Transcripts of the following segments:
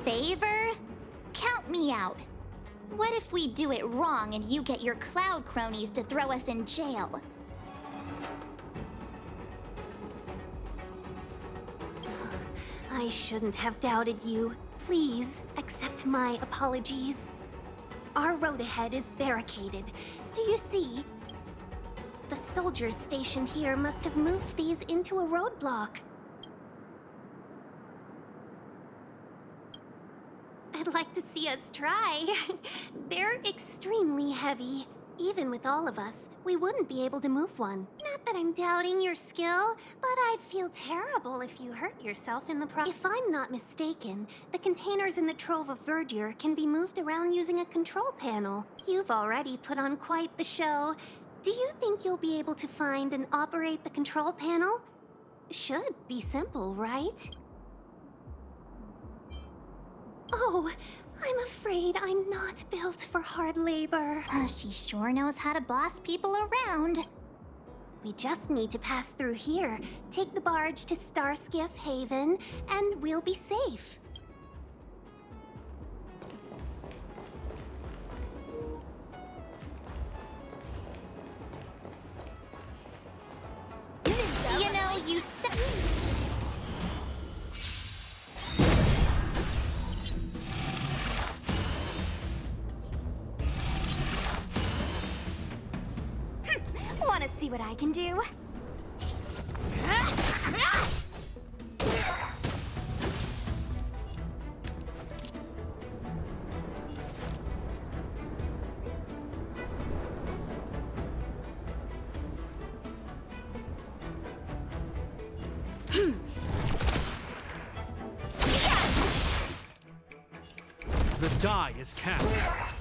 favor? Count me out. What if we do it wrong and you get your cloud cronies to throw us in jail? I shouldn't have doubted you. Please, accept my apologies. Our road ahead is barricaded. Do you see? The soldiers stationed here must have moved these into a roadblock. I'd like to see us try. They're extremely heavy. Even with all of us, we wouldn't be able to move one. Not that I'm doubting your skill, but I'd feel terrible if you hurt yourself in the process. If I'm not mistaken, the containers in the Trove of Verdure can be moved around using a control panel. You've already put on quite the show. Do you think you'll be able to find and operate the control panel? Should be simple, right? Oh, I'm afraid I'm not built for hard labor. She sure knows how to boss people around. We just need to pass through here, take the barge to Starskiff Haven, and we'll be safe. You know, you said... Want to see what I can do? The die is cast.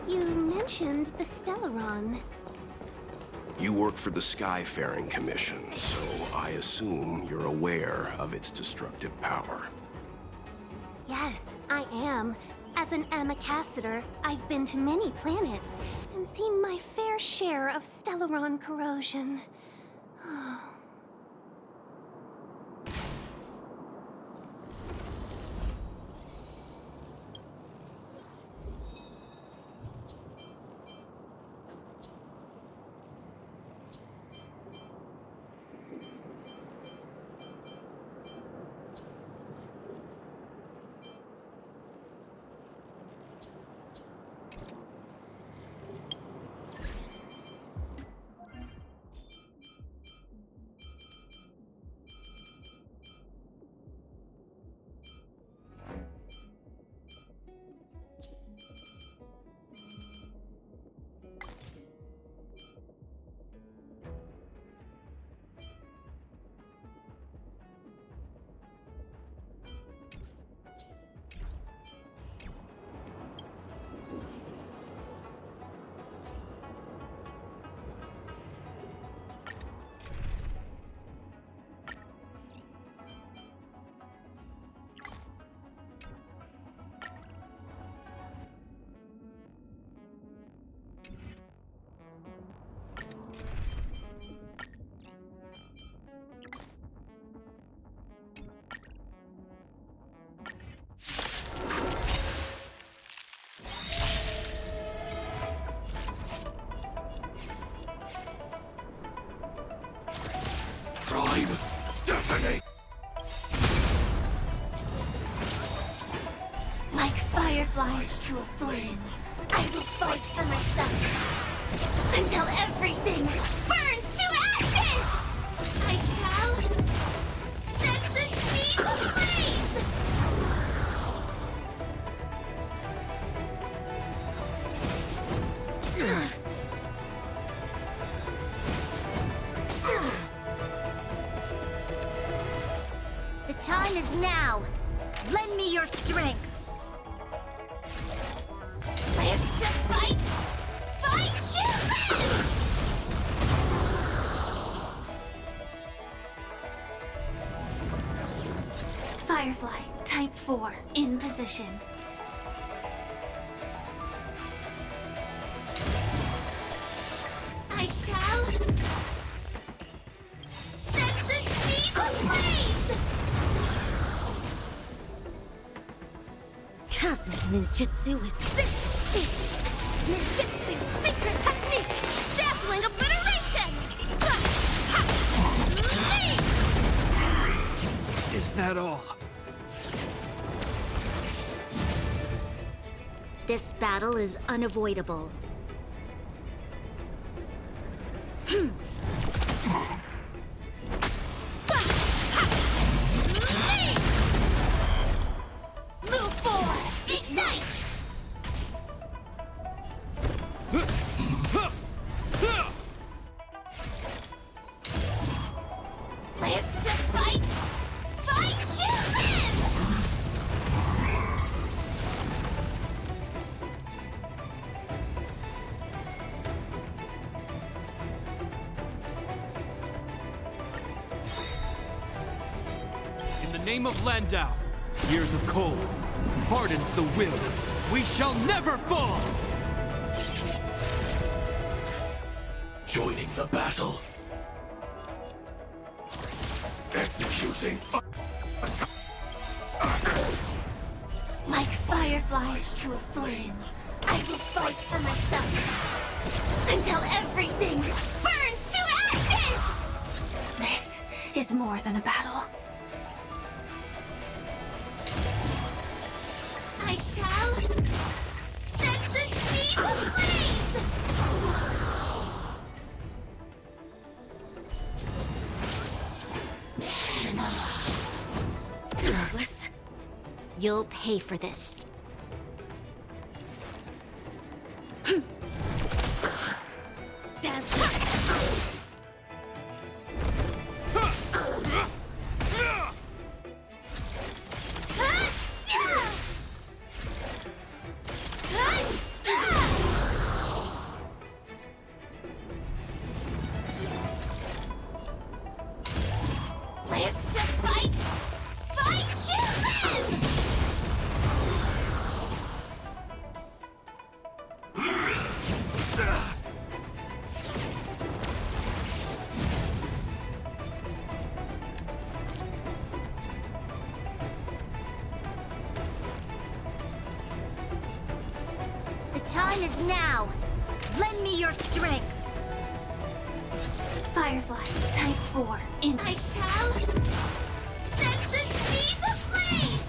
You mentioned the Stellaron. You work for the Skyfaring Commission, so I assume you're aware of its destructive power. Yes, I am. As an Amicassator, I've been to many planets and seen my fair share of Stellaron corrosion. I'm deafening. Like fireflies to a flame, I will fight for myself until everything burns to ashes! I shall set the seas ablaze! The time is now. Lend me your strength. Live to fight! Fight to live! Firefly, Type 4, in position. I shall set the seas ablaze! Cosmic ninjutsu is Ninjutsu secret technique! Dazzling obliteration! Is that all? This battle is unavoidable. Move forward! Ignite! Live to fight! Fight to live! In the name of Landau, years of cold, hardens the will. We shall never fall! Joining the battle. Executing. Like fireflies to a flame, I will fight for myself until everything burns to ashes! This is more than a battle. I shall set the seas ablaze! Useless. You'll pay for this. Live to fight! Fight to live! The time is now. Lend me your strength. Firefly, Type 4, in I shall set the seas ablaze!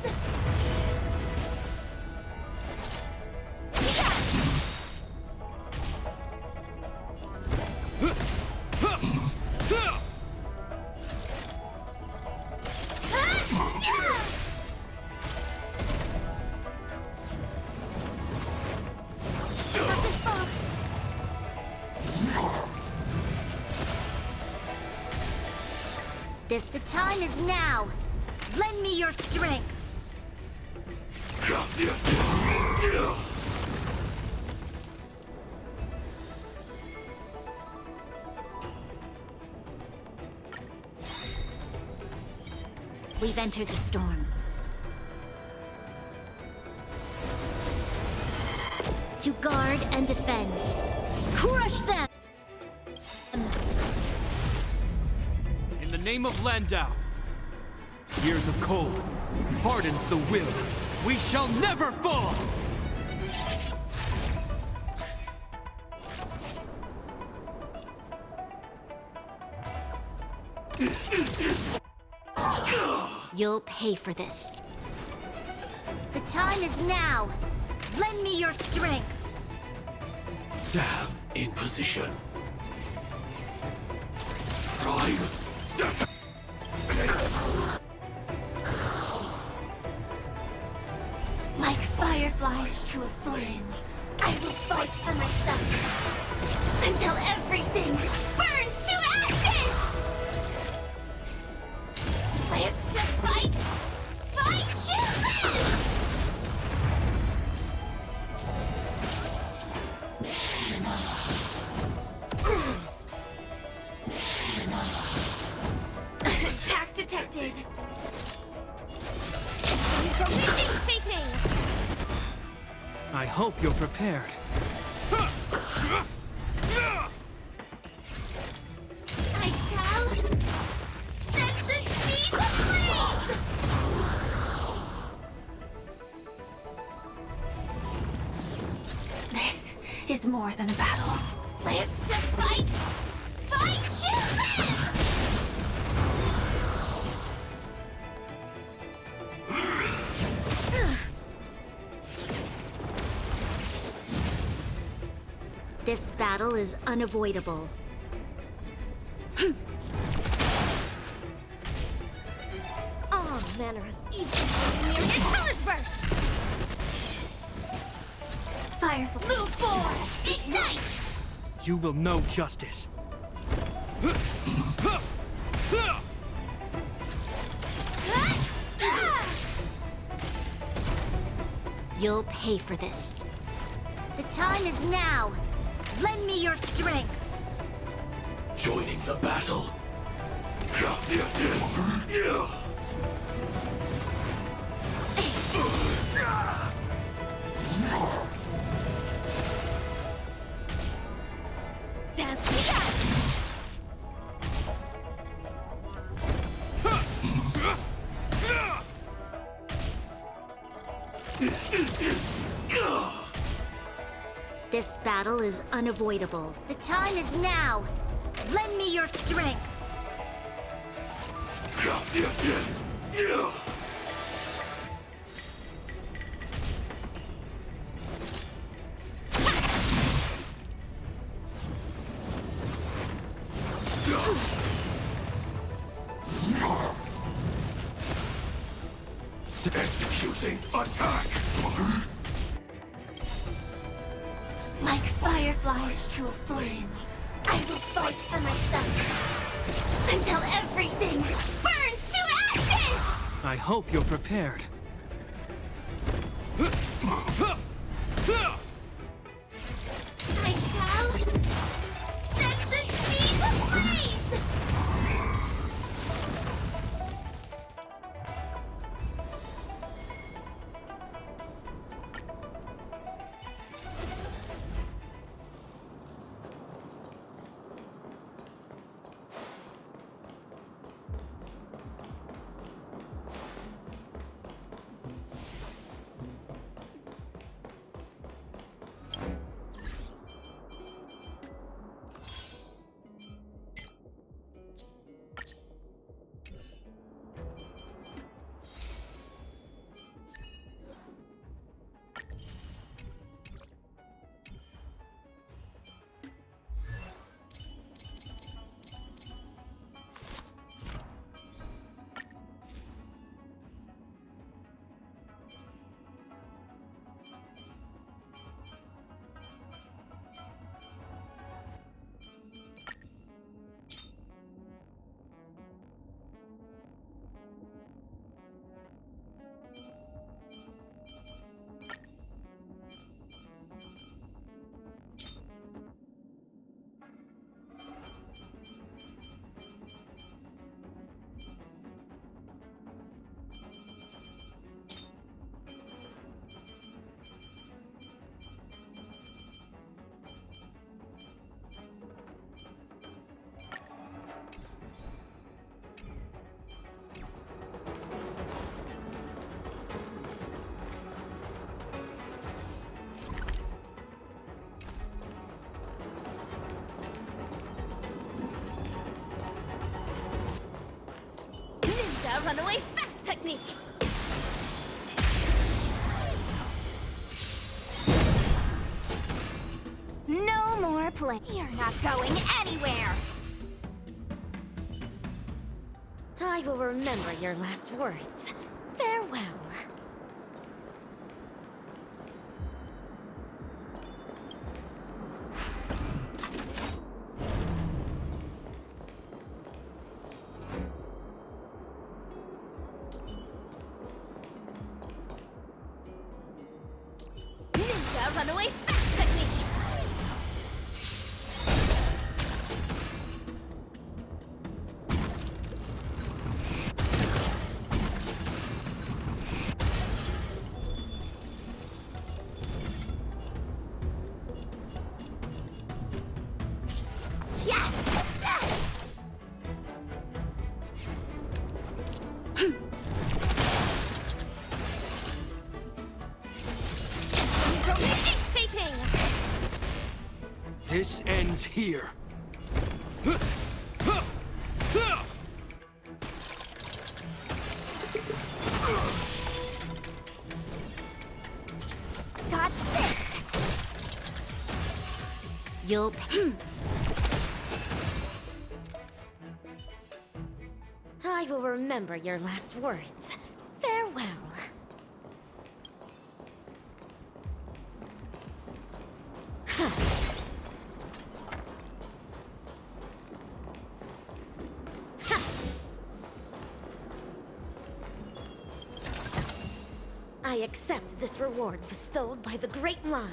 The time is now. Lend me your strength. We've entered the storm. To guard and defend. Crush them! In the name of Landau, years of cold, hardens the will. We shall never fall! You'll pay for this. The time is now. Lend me your strength. Sam in position. Prime death. Like fireflies to a flame, I will fight for myself until everything burns to ashes! Live to fight! Fight to live! Attack detected! Fating! I hope you're prepared. I shall set the seas ablaze! This is more than a battle. Live to fight! Fight to live! This battle is unavoidable. All manner of evil near your colors burst! Firefly, move forward! Ignite! You will know justice. You'll pay for this. The time is now. Lend me your strength. Joining the battle. This battle is unavoidable. The time is now. Lend me your strength. Executing attack. Like fireflies to a flame, I will fight for myself until everything burns to ashes! I hope you're prepared. I shall set the seas ablaze! Ninja runaway fast technique! No more play. You're not going anywhere! I will remember your last words. Farewell. Ninja runaway fast technique! This ends here. Dodge this! You'll I will remember your last words. Farewell. I accept this reward bestowed by the Great Lan.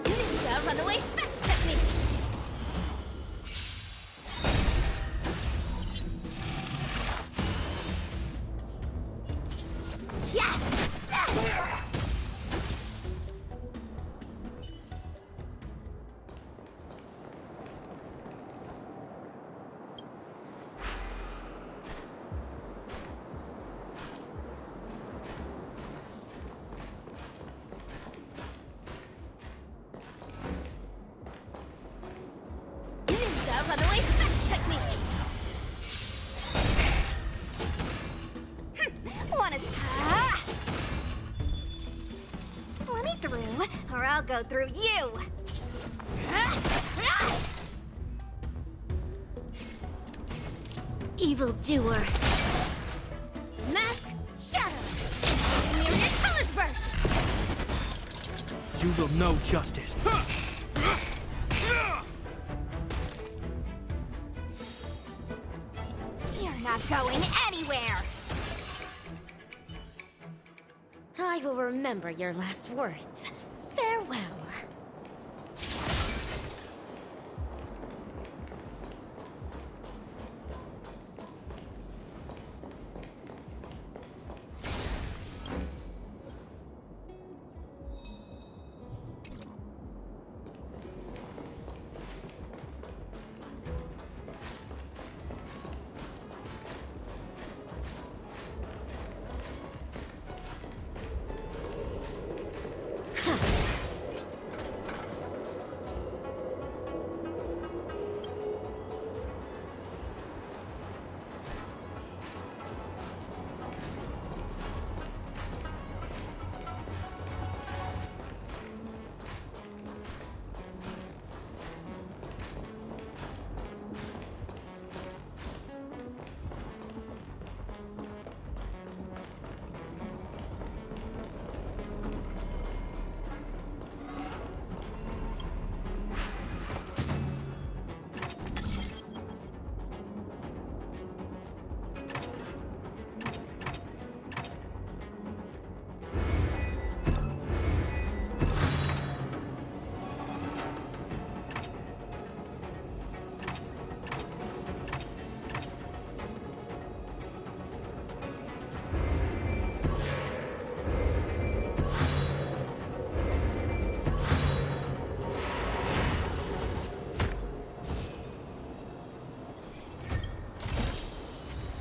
Ninja runaway fast technique! Ninja runaway fast technique! Wanna let me through, or I'll go through you! Evildoer. Mask shatter! Myriad colors burst! You will know justice. You're not going anywhere! I will remember your last words. Farewell.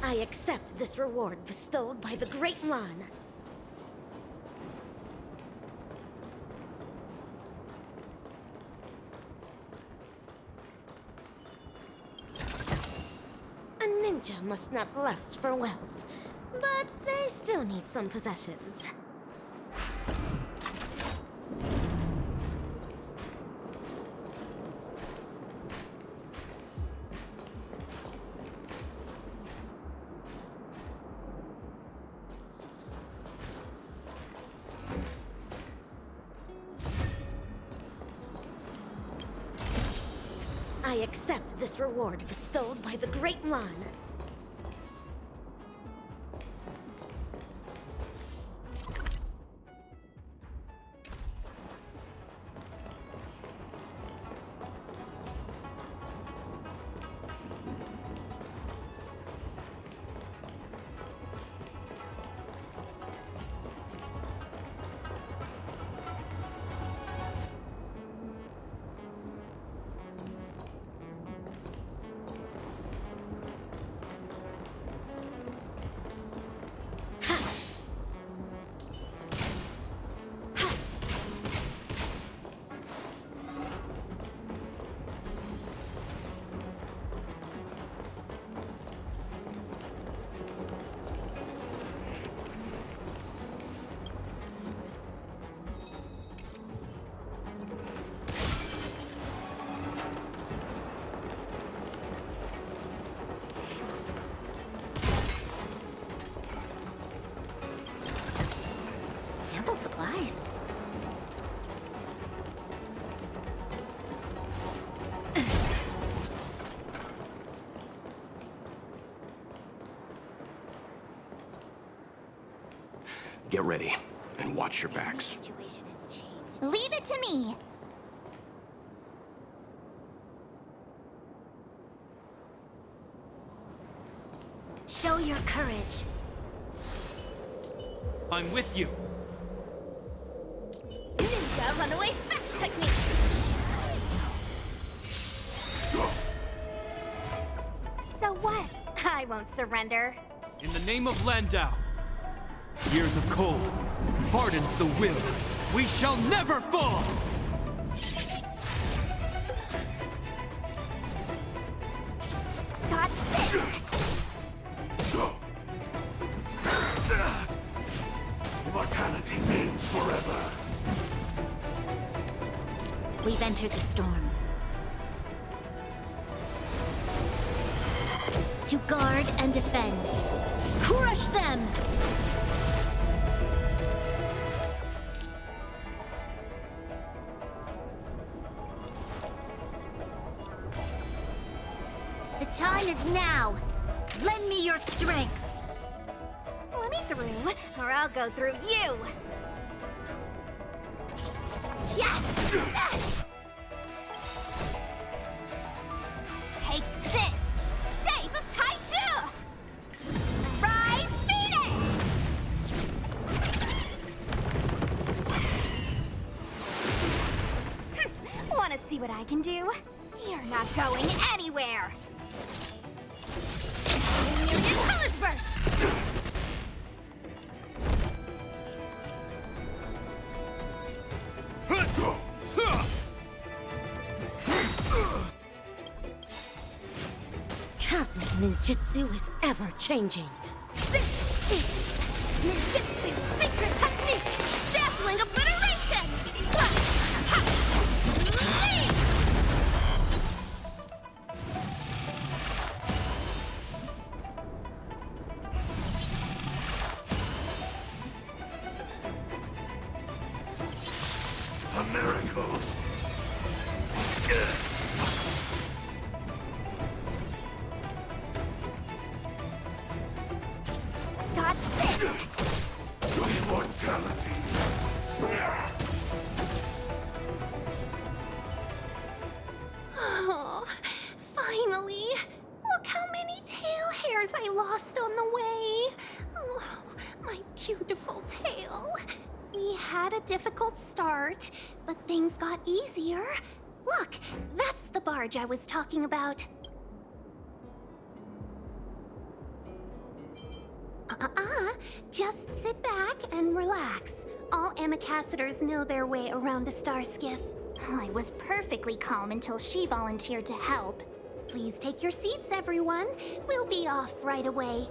I accept this reward bestowed by the Great Lan. A ninja must not lust for wealth, but they still need some possessions. I accept this reward bestowed by the Great Lan. Supplies. Get ready, and watch your backs. The situation has changed. Leave it to me. Show your courage. I'm with you. Ninja runaway fast technique. So what? I won't surrender. In the name of Landau, years of cold hardens the will. We shall never fall! Dodge this! Immortality means forever. We've entered the storm. To guard and defend. Crush them! The time is now! Lend me your strength! Let me through, or I'll go through you! Yes! Take this! Shape of Taishu! Rise, Venus! Wanna see what I can do? You're not going anywhere! Your colors burst! Cosmic ninjutsu is ever-changing. This is Ninjutsu's secret technique! Dazzling obliteration! A miracle. Dodge this! Immortality. Oh, finally! Look how many tail hairs I lost on the way! Oh, my beautiful tail! We had a difficult start, but things got easier. Look, that's the barge I was talking about. Just sit back and relax. All ambassadors know their way around a star skiff. I was perfectly calm until she volunteered to help. Please take your seats, everyone. We'll be off right away.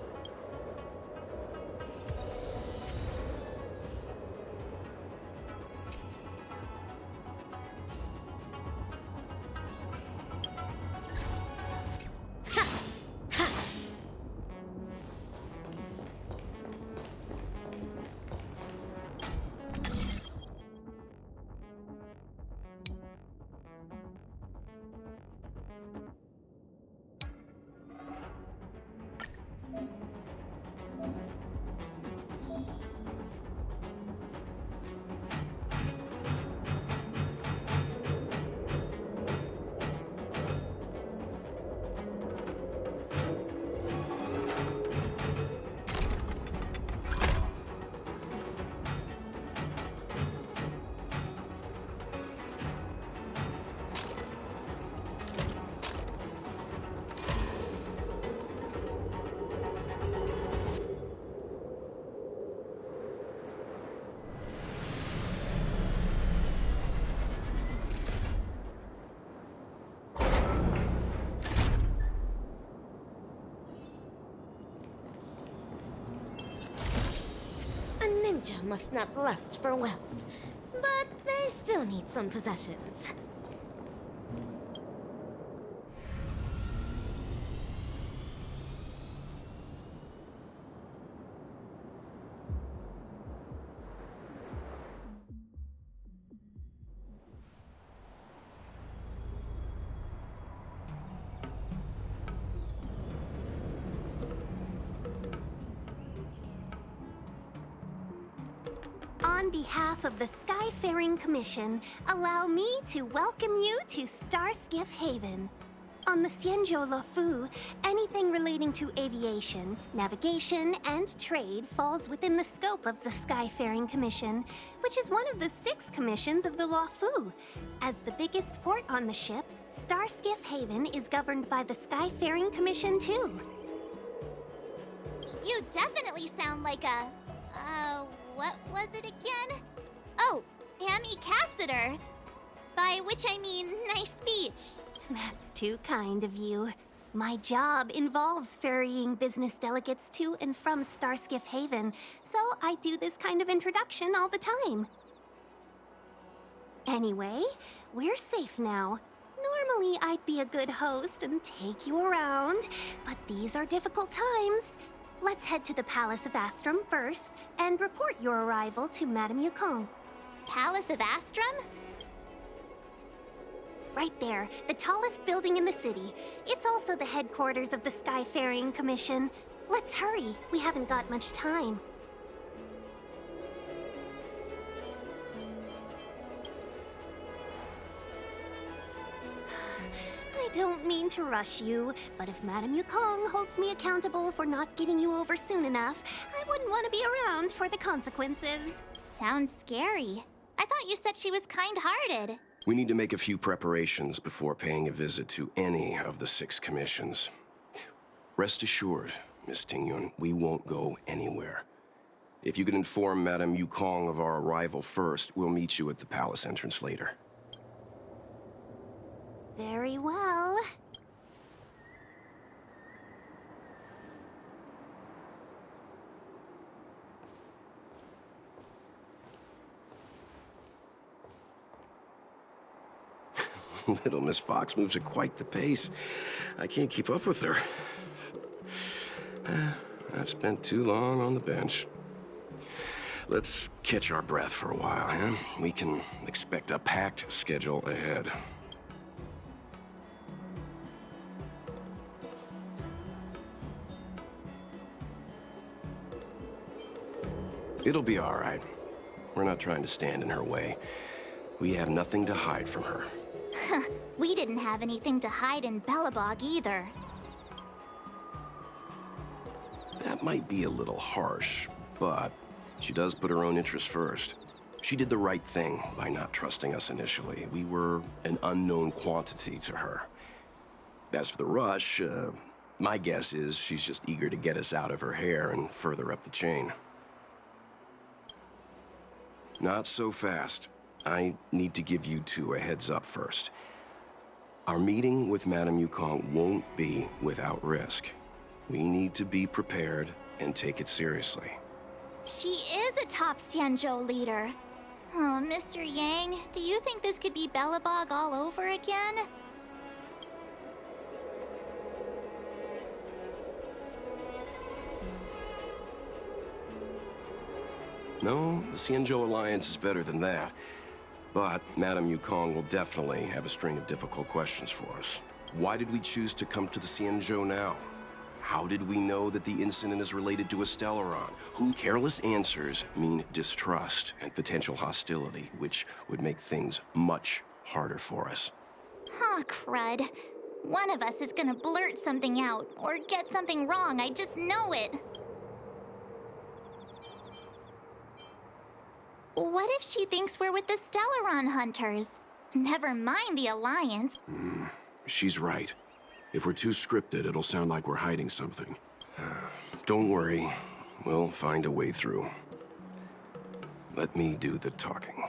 Ninja must not lust for wealth, but they still need some possessions. On behalf of the Skyfaring Commission, allow me to welcome you to Starskiff Haven. On the Xianzhou Luofu, anything relating to aviation, navigation, and trade falls within the scope of the Skyfaring Commission, which is one of the 6 commissions of the Luofu. As the biggest port on the ship, Starskiff Haven is governed by the Skyfaring Commission too. You definitely sound like a... what was it again? Oh, ambassador. By which I mean nice speech. That's too kind of you. My job involves ferrying business delegates to and from Starskiff Haven, so I do this kind of introduction all the time. Anyway, we're safe now. Normally, I'd be a good host and take you around, but these are difficult times. Let's head to the Palace of Astrum first and report your arrival to Madame Yukong. Palace of Astrum? Right there, the tallest building in the city. It's also the headquarters of the Skyfaring Commission. Let's hurry, we haven't got much time. I don't mean to rush you, but if Madame Yukong holds me accountable for not getting you over soon enough, I wouldn't want to be around for the consequences. Sounds scary. I thought you said she was kind-hearted. We need to make a few preparations before paying a visit to any of the 6 commissions. Rest assured, Miss Tingyun, we won't go anywhere. If you could inform Madame Yukong of our arrival first, we'll meet you at the palace entrance later. Very well. Little Miss Fox moves at quite the pace. I can't keep up with her. I've spent too long on the bench. Let's catch our breath for a while, huh? We can expect a packed schedule ahead. It'll be all right. We're not trying to stand in her way. We have nothing to hide from her. We didn't have anything to hide in Bellabog either. That might be a little harsh, but she does put her own interests first. She did the right thing by not trusting us initially. We were an unknown quantity to her. As for the rush, my guess is she's just eager to get us out of her hair and further up the chain. Not so fast. I need to give you two a heads up first. Our meeting with Madame Yukong won't be without risk. We need to be prepared and take it seriously. She is a top Xianzhou leader. Oh, Mr. Yang, do you think this could be Bellabog all over again? No, the Xianzhou Alliance is better than that. But Madame Yukong will definitely have a string of difficult questions for us. Why did we choose to come to the Xianzhou now? How did we know that the incident is related to a Stellaron? Who careless answers mean distrust and potential hostility, which would make things much harder for us. Huh, crud. One of us is gonna blurt something out, or get something wrong, I just know it. What if she thinks we're with the Stellaron hunters? Never mind the Alliance. She's right. If we're too scripted, it'll sound like we're hiding something. Don't worry, we'll find a way through. Let me do the talking.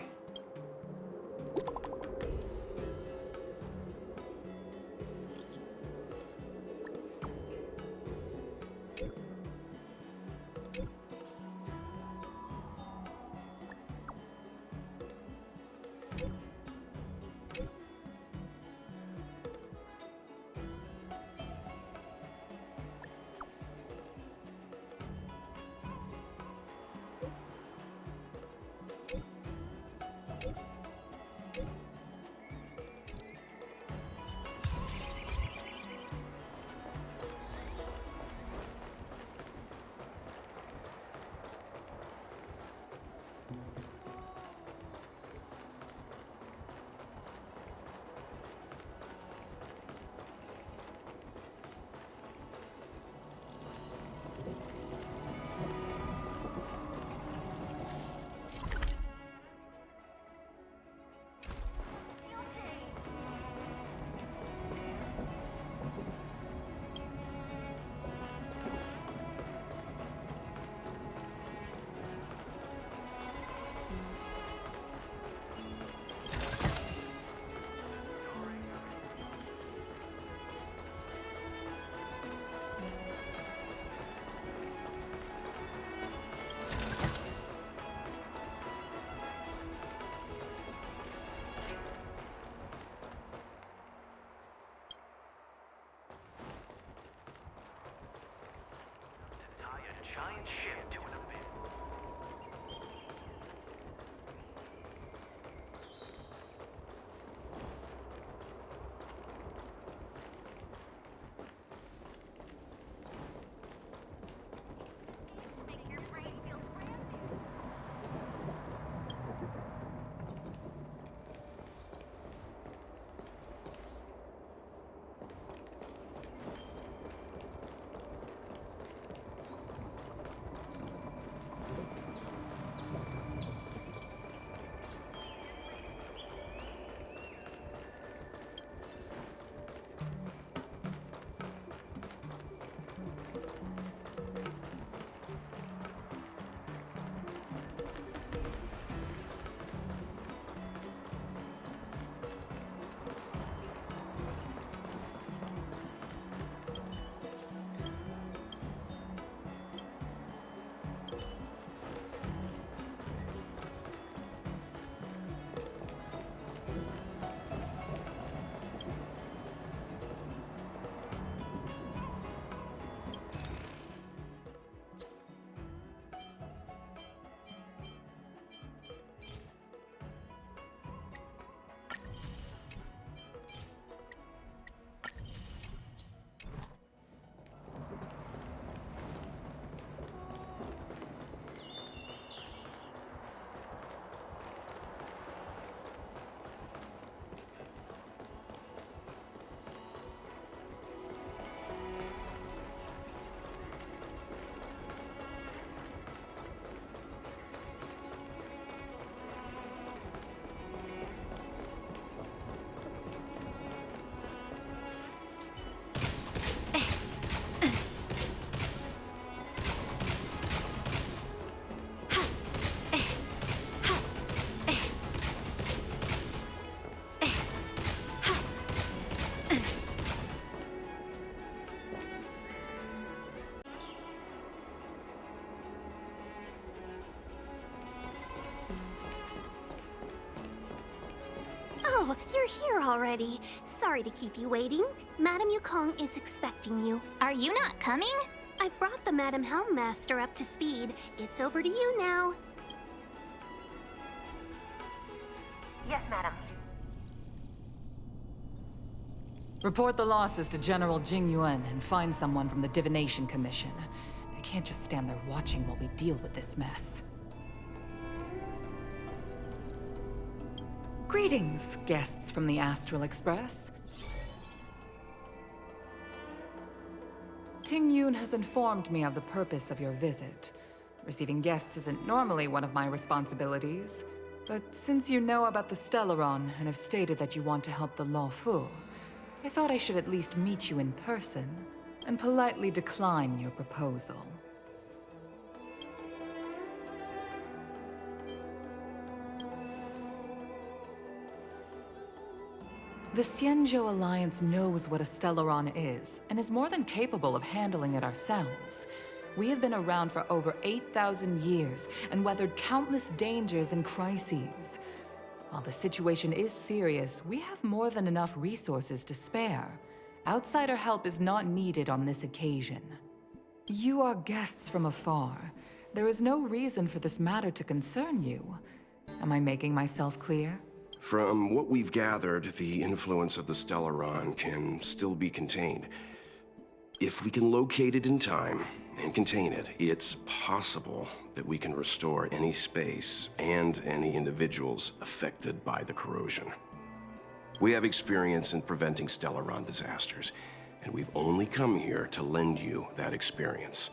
you're here already. Sorry to keep you waiting. Madame Yukong is expecting you. Are you not coming? I've brought the Madame Helmmaster up to speed. It's over to you now. Yes, madam. Report the losses to General Jing Yuan and find someone from the Divination Commission. They can't just stand there watching while we deal with this mess. Greetings, guests from the Astral Express. Ting Yun has informed me of the purpose of your visit. Receiving guests isn't normally one of my responsibilities, but since you know about the Stellaron and have stated that you want to help the Law Fu, I thought I should at least meet you in person and politely decline your proposal. The Xianzhou Alliance knows what a Stellaron is, and is more than capable of handling it ourselves. We have been around for over 8,000 years, and weathered countless dangers and crises. While the situation is serious, we have more than enough resources to spare. Outsider help is not needed on this occasion. You are guests from afar. There is no reason for this matter to concern you. Am I making myself clear? From what we've gathered, the influence of the Stellaron can still be contained. If we can locate it in time and contain it, it's possible that we can restore any space and any individuals affected by the corrosion. We have experience in preventing Stellaron disasters, and we've only come here to lend you that experience.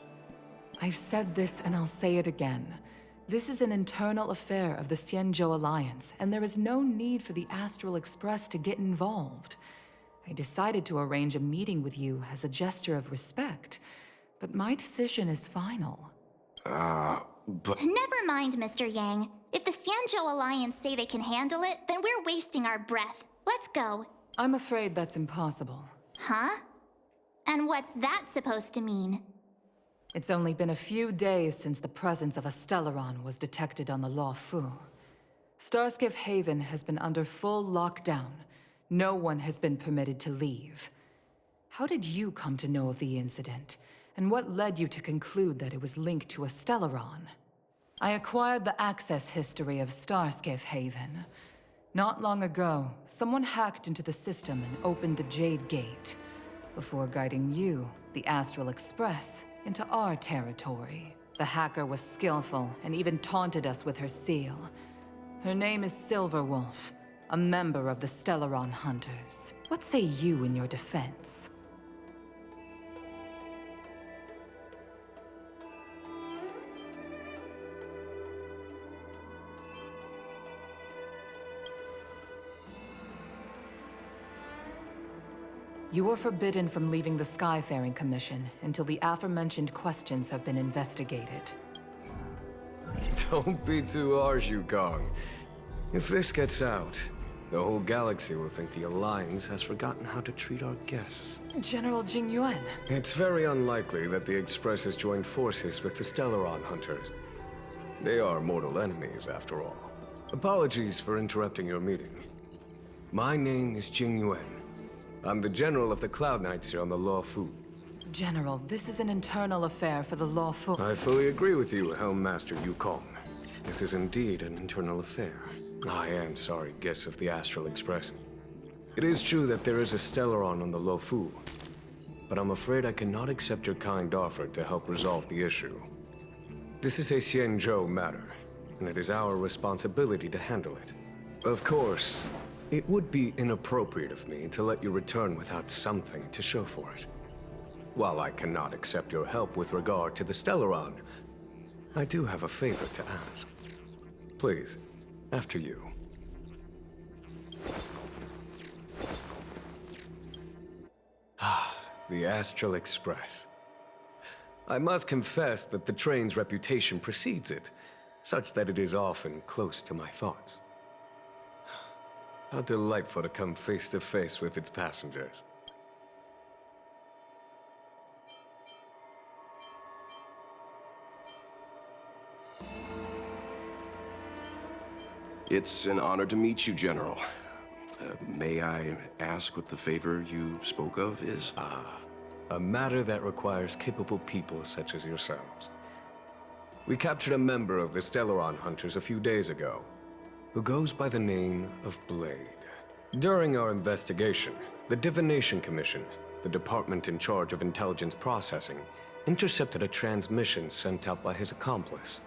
I've said this and I'll say it again. This is an internal affair of the Xianzhou Alliance, and there is no need for the Astral Express to get involved. I decided to arrange a meeting with you as a gesture of respect, but my decision is final. But... Never mind, Mr. Yang. If the Xianzhou Alliance say they can handle it, then we're wasting our breath. Let's go. I'm afraid that's impossible. Huh? And what's that supposed to mean? It's only been a few days since the presence of a Stellaron was detected on the Law Fu. Starskiff Haven has been under full lockdown. No one has been permitted to leave. How did you come to know of the incident? And what led you to conclude that it was linked to a Stellaron? I acquired the access history of Starskiff Haven. Not long ago, someone hacked into the system and opened the Jade Gate, before guiding you, the Astral Express, into our territory. The hacker was skillful and even taunted us with her seal. Her name is Silverwolf, a member of the Stellaron Hunters. What say you in your defense? You are forbidden from leaving the Skyfaring Commission until the aforementioned questions have been investigated. Don't be too harsh, Yukong. If this gets out, the whole galaxy will think the Alliance has forgotten how to treat our guests. General Jing Yuan. It's very unlikely that the Express has joined forces with the Stellaron Hunters. They are mortal enemies, after all. Apologies for interrupting your meeting. My name is Jing Yuan. I'm the General of the Cloud Knights here on the Law Fu. General, this is an internal affair for the Law Fu. I fully agree with you, Helmmaster Yukong. This is indeed an internal affair. I am sorry, guests of the Astral Express. It is true that there is a Stellaron on the Law Fu, but I'm afraid I cannot accept your kind offer to help resolve the issue. This is a Xianzhou matter, and it is our responsibility to handle it. Of course, it would be inappropriate of me to let you return without something to show for it. While I cannot accept your help with regard to the Stellaron, I do have a favor to ask. Please, after you. The Astral Express. I must confess that the train's reputation precedes it, such that it is often close to my thoughts. How delightful to come face to face with its passengers. It's an honor to meet you, General. May I ask what the favor you spoke of is? A matter that requires capable people such as yourselves. We captured a member of the Stellaron Hunters a few days ago, who goes by the name of Blade. During our investigation, the Divination Commission, the department in charge of intelligence processing, intercepted a transmission sent out by his accomplice,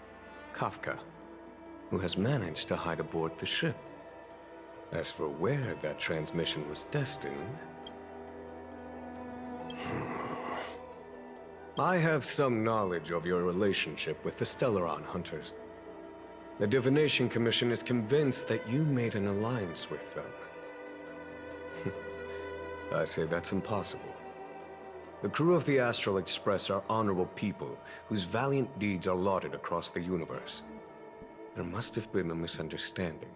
Kafka, who has managed to hide aboard the ship. As for where that transmission was destined, I have some knowledge of your relationship with the Stellaron Hunters. The Divination Commission is convinced that you made an alliance with them. I say that's impossible. The crew of the Astral Express are honorable people whose valiant deeds are lauded across the universe. There must have been a misunderstanding.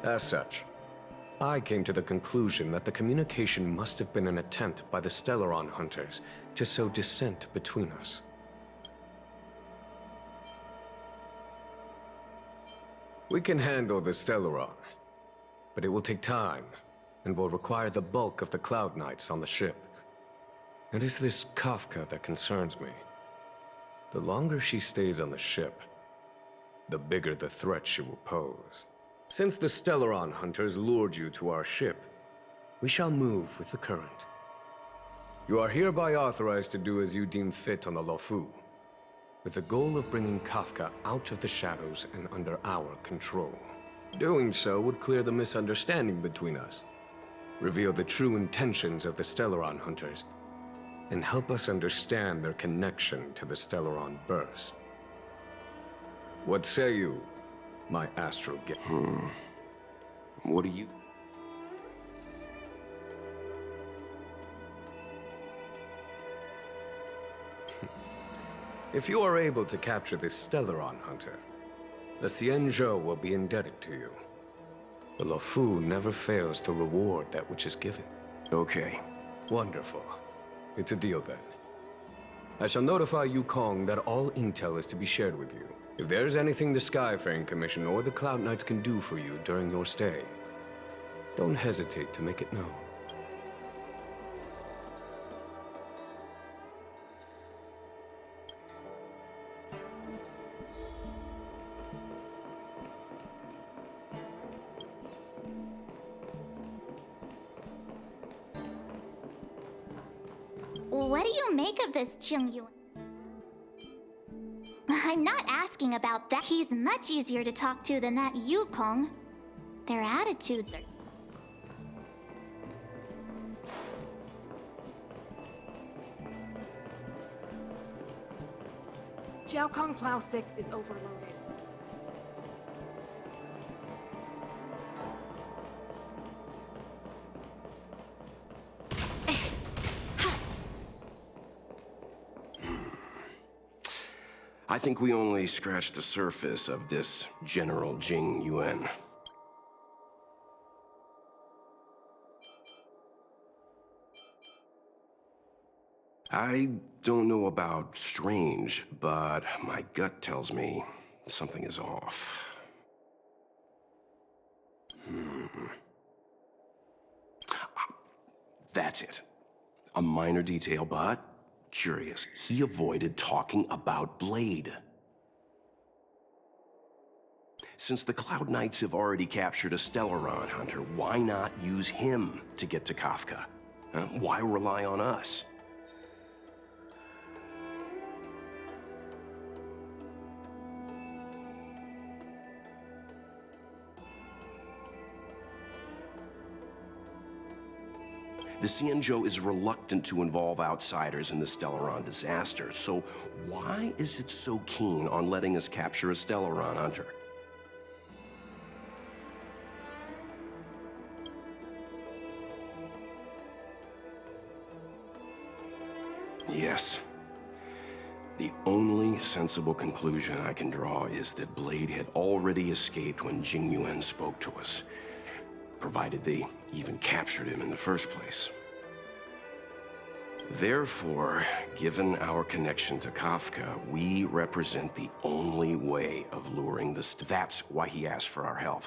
As such, I came to the conclusion that the communication must have been an attempt by the Stellaron Hunters to sow dissent between us. We can handle the Stellaron, but it will take time and will require the bulk of the Cloud Knights on the ship. It is this Kafka that concerns me. The longer she stays on the ship, the bigger the threat she will pose. Since the Stellaron hunters lured you to our ship, we shall move with the current. You are hereby authorized to do as you deem fit on the Lofu, with the goal of bringing Kafka out of the shadows and under our control. Doing so would clear the misunderstanding between us, reveal the true intentions of the Stellaron hunters, and help us understand their connection to the Stellaron burst. What say you, my astral gift? What do you... If you are able to capture this Stellaron hunter, the Xianzhou will be indebted to you. The Lofu never fails to reward that which is given. Okay. Wonderful. It's a deal then. I shall notify Yukong that all intel is to be shared with you. If there's anything the Skyfaring Commission or the Cloud Knights can do for you during your stay, don't hesitate to make it known. What do you make of this, Qingyun? I'm not asking about that. He's much easier to talk to than that Yukong. Their attitudes are... Jiaokong Plow 6 is overloaded. I think we only scratched the surface of this General Jing Yuan. I don't know about strange, but my gut tells me something is off. That's it. A minor detail, but curious. He avoided talking about Blade. Since the Cloud Knights have already captured a Stellaron hunter, why not use him to get to Kafka? Why rely on us? The Xianzhou is reluctant to involve outsiders in the Stellaron disaster, so why is it so keen on letting us capture a Stellaron hunter? Yes. The only sensible conclusion I can draw is that Blade had already escaped when Jing Yuan spoke to us, provided they even captured him in the first place. Therefore, given our connection to Kafka, we represent the only way of luring the... That's why he asked for our help.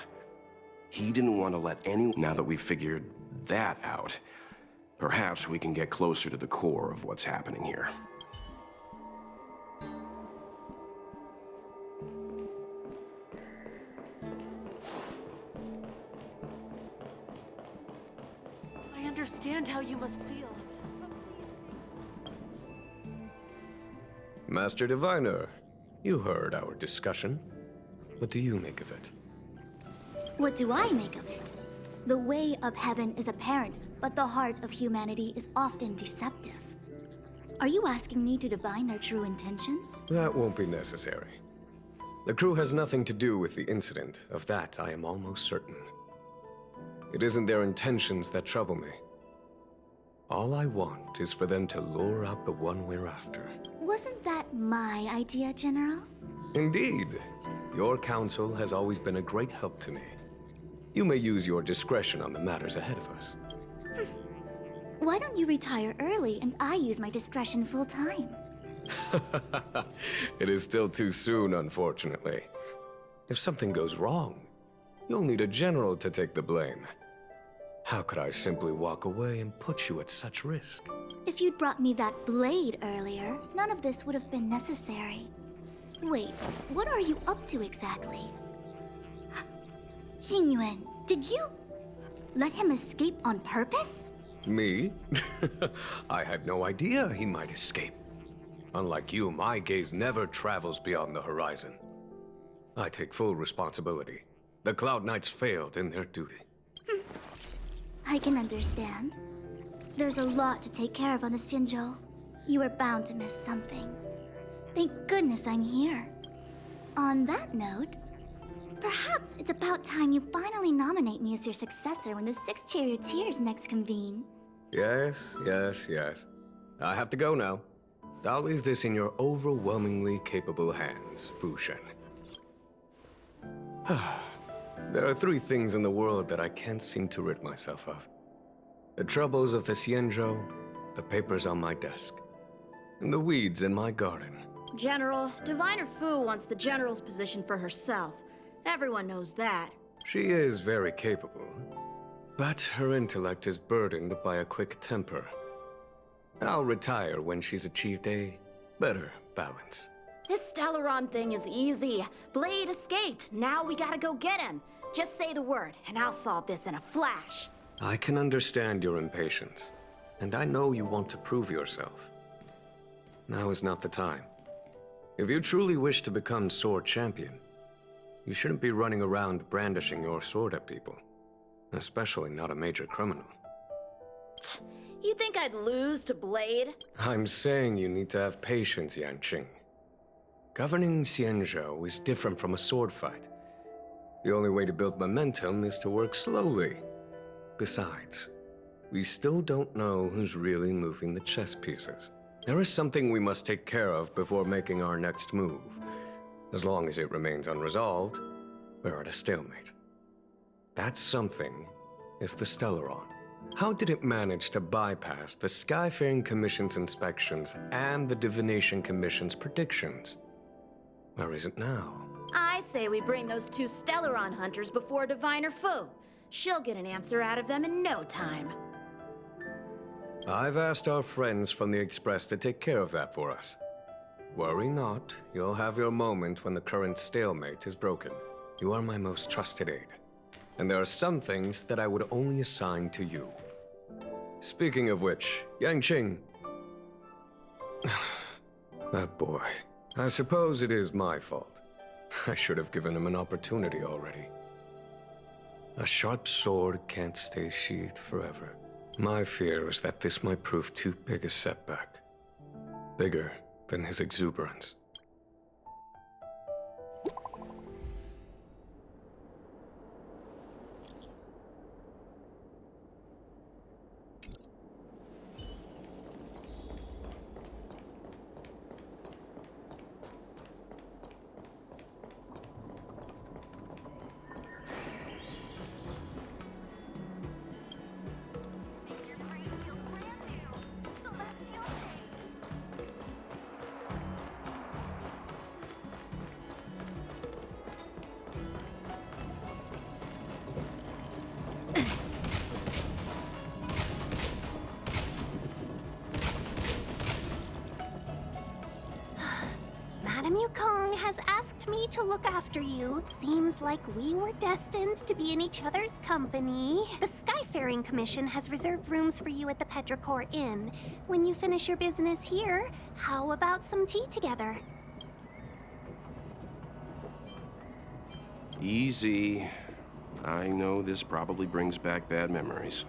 He didn't want to let anyone... Now that we've figured that out, perhaps we can get closer to the core of what's happening here. I understand how you must feel. Master Diviner, you heard our discussion. What do you make of it? What do I make of it? The way of heaven is apparent, but the heart of humanity is often deceptive. Are you asking me to divine their true intentions? That won't be necessary. The crew has nothing to do with the incident. Of that, I am almost certain. It isn't their intentions that trouble me. All I want is for them to lure out the one we're after. Wasn't that my idea, General? Indeed. Your counsel has always been a great help to me. You may use your discretion on the matters ahead of us. Why don't you retire early and I use my discretion full time? It is still too soon, How could I simply walk away and put you at such risk? If you'd brought me that blade earlier, none of this would have been necessary. Wait, what are you up to exactly? Xingyuan, did you let him escape on purpose? Me? I had no idea he might escape. Unlike you, my gaze never travels beyond the horizon. I take full responsibility. The Cloud Knights failed in their duty. I can understand. There's a lot to take care of on the Xinzhou. You are bound to miss something. Thank goodness I'm here. On that note, perhaps it's about time you finally nominate me as your successor when the Six Charioteers next convene. Yes. I have to go now. I'll leave this in your overwhelmingly capable hands, Fu Shen. There are three things in the world that I can't seem to rid myself of. The troubles of the Xianzhou, the papers on my desk, and the weeds in my garden. General, Diviner Fu wants the General's position for herself. Everyone knows that. She is very capable, but her intellect is burdened by a quick temper. I'll retire when she's achieved a better balance. This Stellaron thing is easy. Blade escaped. Now we gotta go get him. Just say the word, and I'll solve this in a flash. I can understand your impatience, and I know you want to prove yourself. Now is not the time. If you truly wish to become sword champion, you shouldn't be running around brandishing your sword at people, especially not a major criminal. You think I'd lose to Blade? I'm saying you need to have patience, Yanqing. Governing Xianzhou is different from a sword fight. The only way to build momentum is to work slowly. Besides, we still don't know who's really moving the chess pieces. There is something we must take care of before making our next move. As long as it remains unresolved, we're at a stalemate. That something is the Stellaron. How did it manage to bypass the Skyfaring Commission's inspections and the Divination Commission's predictions? Where is it now? I say we bring those two Stellaron hunters before Diviner Fu. She'll get an answer out of them in no time. I've asked our friends from the Express to take care of that for us. Worry not, you'll have your moment when the current stalemate is broken. You are my most trusted aide. And there are some things that I would only assign to you. Speaking of which, Yanqing... That boy. I suppose it is my fault. I should have given him an opportunity already. A sharp sword can't stay sheathed forever. My fear is that this might prove too big a setback. Bigger than his exuberance. Madame Yukong has asked me to look after you. Seems like we were destined to be in each other's company. The Skyfaring Commission has reserved rooms for you at the Petrichor Inn. When you finish your business here, how about some tea together? Easy. I know this probably brings back bad memories.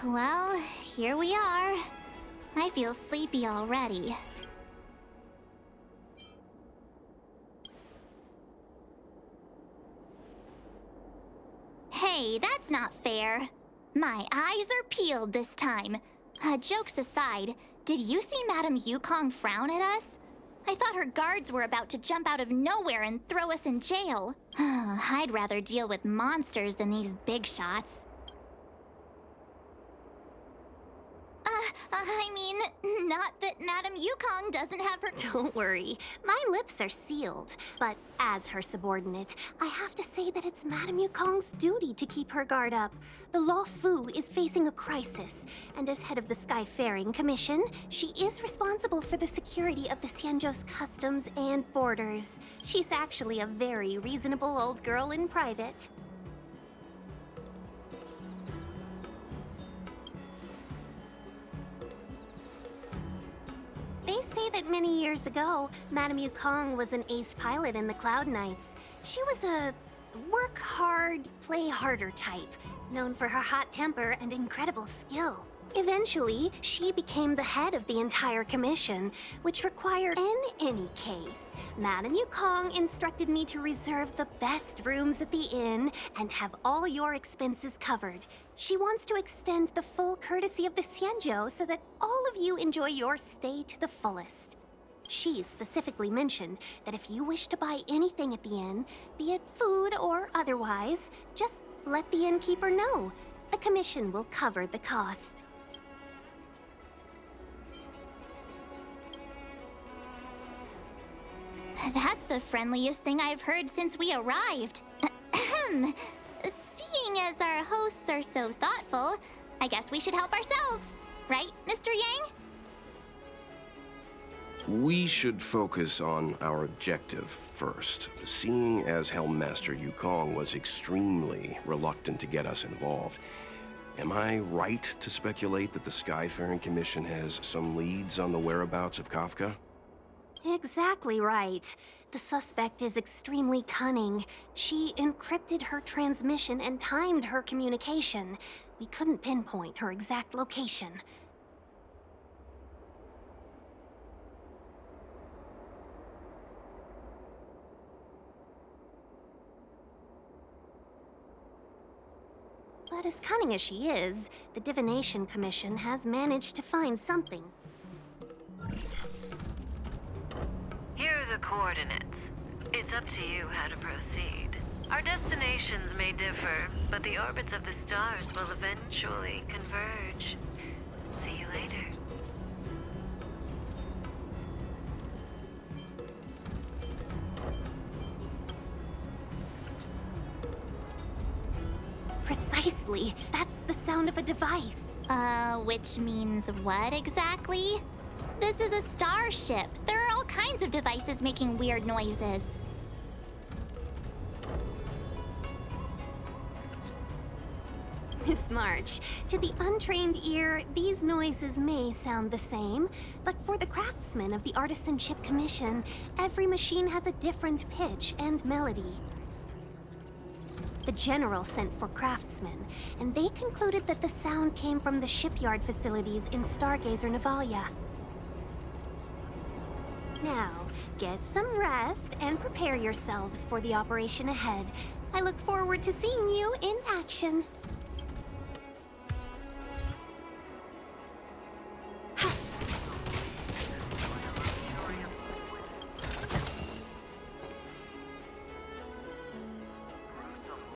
Well, here we are. I feel sleepy already. Hey, that's That's not fair. My eyes are peeled this time. Jokes aside, did you see Madame Yukong frown at us? I thought her guards were about to jump out of nowhere and throw us in jail. I'd rather deal with monsters than these big shots. I mean, not that Madame Yukong doesn't have her— Don't worry, my lips are sealed. But as her subordinate, I have to say that it's Madame Yukong's duty to keep her guard up. The Law Fu is facing a crisis, and as head of the Skyfaring Commission, she is responsible for the security of the Xianzhou's customs and borders. She's actually a very reasonable old girl in private. They say that many years ago, Madame Yukong was an ace pilot in the Cloud Knights. She was a work hard, play harder type, known for her hot temper and incredible skill. Eventually, she became the head of the entire commission, which required— In any case, Madame Yukong instructed me to reserve the best rooms at the inn and have all your expenses covered. She wants to extend the full courtesy of the Xianzhou so that all of you enjoy your stay to the fullest. She specifically mentioned that if you wish to buy anything at the inn, be it food or otherwise, just let the innkeeper know. The commission will cover the cost. That's the friendliest thing I've heard since we arrived. Ahem. Seeing as our hosts are so thoughtful, I guess we should help ourselves. Right, Mr. Yang? We should focus on our objective first. Seeing as Helmmaster Yukong was extremely reluctant to get us involved, am I right to speculate that the Skyfaring Commission has some leads on the whereabouts of Kafka? Exactly right. The suspect is extremely cunning. She encrypted her transmission and timed her communication. We couldn't pinpoint her exact location. But as cunning as she is, the Divination Commission has managed to find something. Here are the coordinates. It's up to you how to proceed. Our destinations may differ, but the orbits of the stars will eventually converge. See you later. Precisely. That's the sound of a device. Which means what exactly? This is a starship. There are all kinds of devices making weird noises. Miss March, to the untrained ear, these noises may sound the same, but for the craftsmen of the Artisanship Commission, every machine has a different pitch and melody. The General sent for craftsmen, and they concluded that the sound came from the shipyard facilities in Stargazer Navalia. Now, get some rest and prepare yourselves for the operation ahead. I look forward to seeing you in action.